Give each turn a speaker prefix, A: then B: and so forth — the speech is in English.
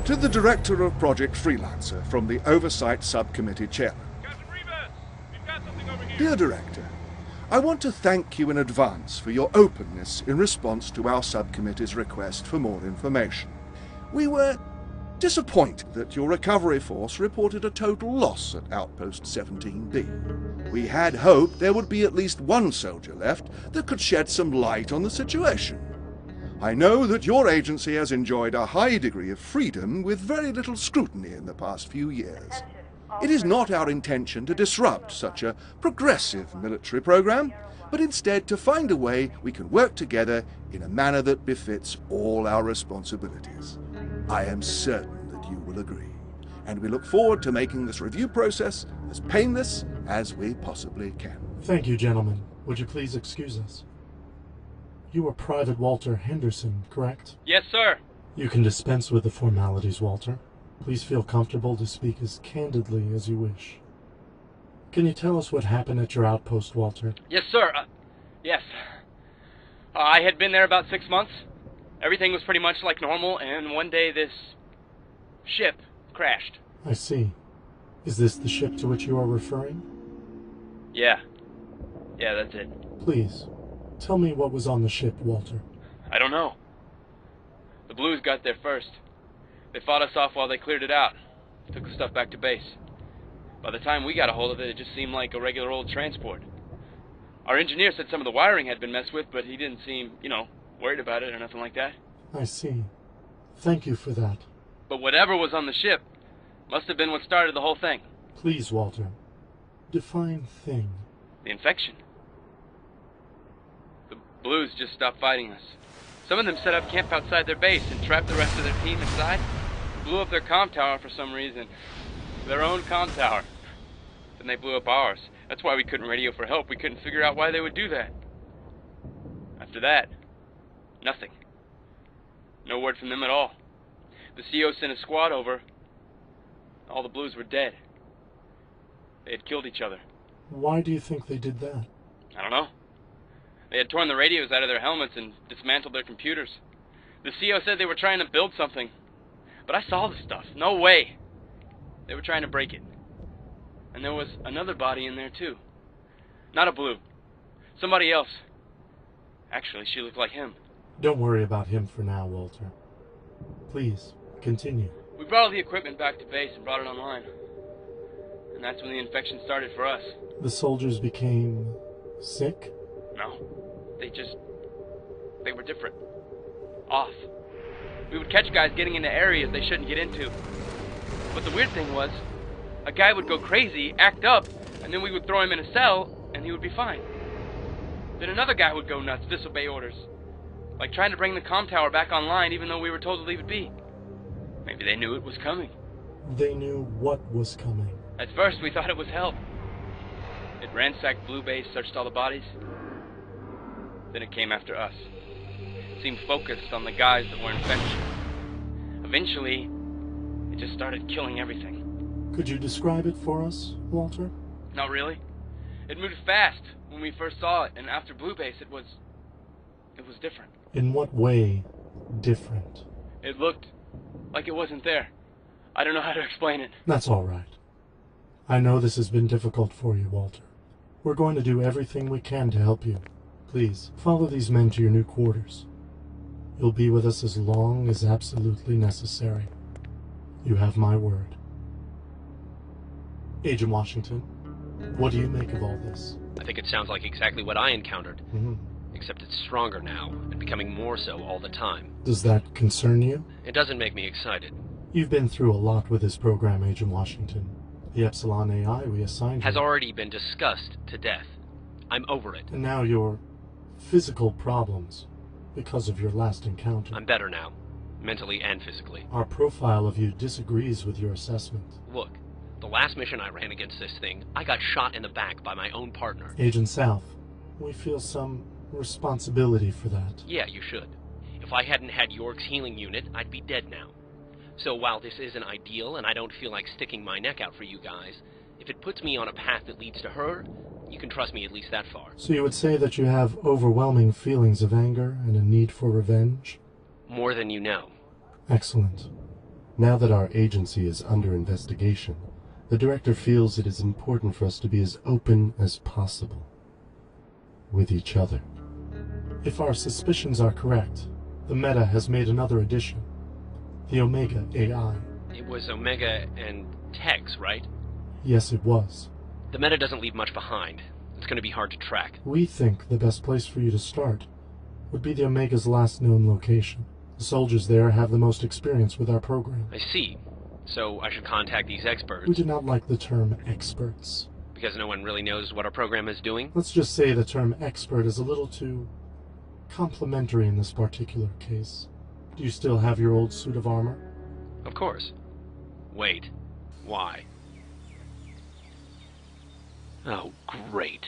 A: To the Director of Project Freelancer from the Oversight Subcommittee Chairman.
B: Captain Rivas, we've got something over here.
A: Dear Director, I want to thank you in advance for your openness in response to our subcommittee's request for more information. We were disappointed that your recovery force reported a total loss at Outpost 17B. We had hoped there would be at least one soldier left that could shed some light on the situation. I know that your agency has enjoyed a high degree of freedom with very little scrutiny in the past few years. It is not our intention to disrupt such a progressive military program, but instead to find a way we can work together in a manner that befits all our responsibilities. I am certain that you will agree, and we look forward to making this review process as painless as we possibly can.
C: Thank you, gentlemen. Would you please excuse us? You are Private Walter Henderson, correct?
B: Yes, sir.
C: You can dispense with the formalities, Walter. Please feel comfortable to speak as candidly as you wish. Can you tell us what happened at your outpost, Walter?
B: Yes, sir. Yes. I had been there about 6 months. Everything was pretty much like normal, and one day this ship crashed.
C: I see. Is this the ship to which you are referring?
B: Yeah. Yeah, that's it.
C: Please, tell me what was on the ship, Walter.
B: I don't know. The Blues got there first. They fought us off while they cleared it out. Took the stuff back to base. By the time we got a hold of it, it just seemed like a regular old transport. Our engineer said some of the wiring had been messed with, but he didn't seem, worried about it or nothing like that.
C: I see. Thank you for that.
B: But whatever was on the ship must have been what started the whole thing.
C: Please, Walter. Define thing.
B: The infection. The Blues just stopped fighting us. Some of them set up camp outside their base and trapped the rest of their team inside. Blew up their comm tower for some reason. Their own comm tower. Then they blew up ours. That's why we couldn't radio for help. We couldn't figure out why they would do that. After that, nothing. No word from them at all. The CO sent a squad over. All the Blues were dead. They had killed each other.
C: Why do you think they did that?
B: I don't know. They had torn the radios out of their helmets and dismantled their computers. The CO said they were trying to build something. But I saw the stuff. No way. They were trying to break it. And there was another body in there too. Not a Blue. Somebody else. Actually, she looked like him.
C: Don't worry about him for now, Walter. Please, continue.
B: We brought all the equipment back to base and brought it online. And that's when the infection started for us.
C: The soldiers became sick?
B: No. They were different. Off. We would catch guys getting into areas they shouldn't get into. But the weird thing was, a guy would go crazy, act up, and then we would throw him in a cell, and he would be fine. Then another guy would go nuts, disobey orders. Like trying to bring the comm tower back online even though we were told to leave it be. Maybe they knew it was coming.
C: They knew what was coming.
B: At first we thought it was help. It ransacked Blue Base, searched all the bodies. Then it came after us. It seemed focused on the guys that were infected. Eventually, it just started killing everything.
C: Could you describe it for us, Walter?
B: Not really. It moved fast when we first saw it, and after Blue Base it was different.
C: In what way different?
B: It looked like it wasn't there. I don't know how to explain it.
C: That's all right. I know this has been difficult for you, Walter. We're going to do everything we can to help you. Please, follow these men to your new quarters. You'll be with us as long as absolutely necessary. You have my word. Agent Washington, what do you make of all this?
D: I think it sounds like exactly what I encountered.
C: Mm-hmm.
D: Except it's stronger now, and becoming more so all the time.
C: Does that concern you?
D: It doesn't make me excited.
C: You've been through a lot with this program, Agent Washington. The Epsilon AI we assigned
D: Has
C: you
D: already been discussed to death. I'm over it.
C: And now your physical problems, because of your last encounter.
D: I'm better now, mentally and physically.
C: Our profile of you disagrees with your assessment.
D: Look, the last mission I ran against this thing, I got shot in the back by my own partner.
C: Agent South, we feel some responsibility for that.
D: Yeah, you should. If I hadn't had York's healing unit, I'd be dead now. So while this isn't ideal and I don't feel like sticking my neck out for you guys, if it puts me on a path that leads to her, you can trust me at least that far.
C: So you would say that you have overwhelming feelings of anger and a need for revenge?
D: More than you know.
C: Excellent. Now that our agency is under investigation, the Director feels it is important for us to be as open as possible with each other. If our suspicions are correct, the Meta has made another addition, the Omega AI.
D: It was Omega and Tex, right?
C: Yes, it was.
D: The Meta doesn't leave much behind. It's going to be hard to track.
C: We think the best place for you to start would be the Omega's last known location. The soldiers there have the most experience with our program.
D: I see. So I should contact these experts.
C: We do not like the term experts.
D: Because no one really knows what our program is doing?
C: Let's just say the term expert is a little too complimentary in this particular case. Do you still have your old suit of armor?
D: Of course. Wait. Why? Oh, great.